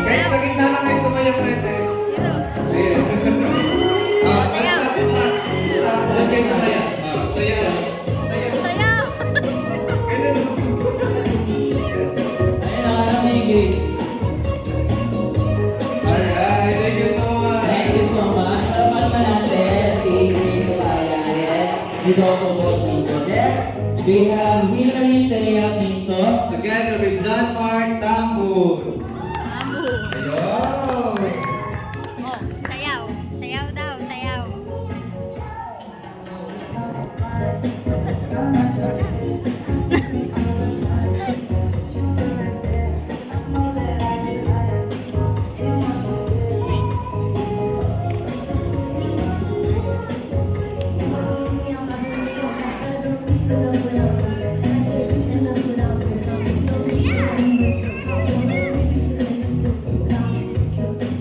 Kahit sa gitna lang kayo sumayaw pwede. Ayan. Stop. Diyan kayo sumaya. Saya. Ganun. Ayun na, namigis. Alright, thank you so much. Thank you so much. Parapan pa natin si Grace Bayanet. Dito ako po dito. Next, we have Hillary Terea Pinto. Together with John Mark Tambul. Ayun. Sayaw. Sayaw daw, sayaw.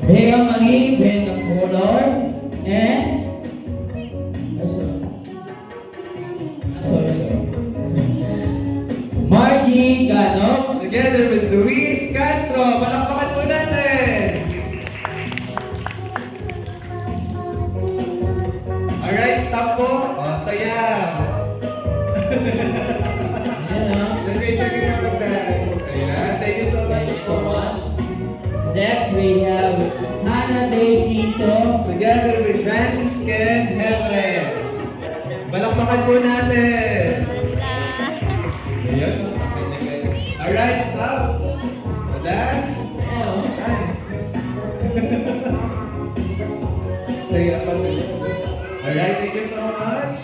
Bea Marie Benacolor and sorry. Margie Ganop. Together with Luis Castro. Palakpakan po natin. Alright, stop po. Sayaw. Nagay sa gitna mag-dance. Ayan, thank you so much. Thank you so much. Next, we have Hannah Day Quinto. Together with Francis Ken Hebres. Palakpakan po natin. Ayan, alright, stop. Dance. Dance. Nahirap pa sila. Alright, thank you so much.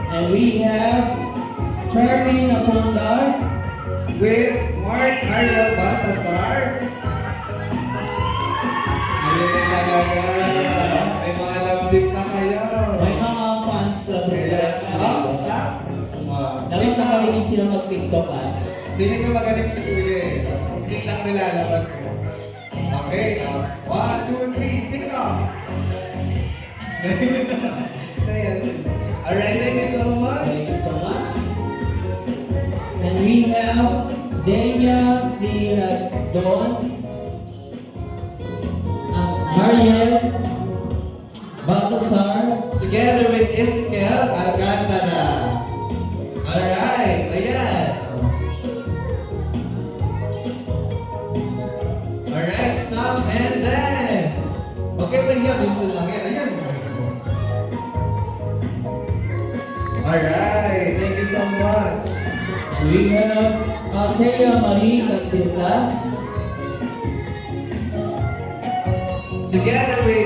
And we have Charmaine Apondar. With Mark Ariel Baltasar. Ayun na talaga. May mga love-tip na kayo. May mga fans club Kaya, talaga. stop. Dapat nakarinig sila mag-TikTok Hindi ka magaling si Kuya eh. Hindi lang nilalabas ko. Okay, 1, 2, 3, TikTok! Alright, thank you so much. Thank you so much. And we have Dania Diradon, Mariel Baltasar, Together with Ezekiel Alcantara. Alright, ayan. Alright, stop and dance. Okay, pahiya, minsan lang yan. Ayan. Alright, thank you so much. we have Althea Marie Casilda, Together with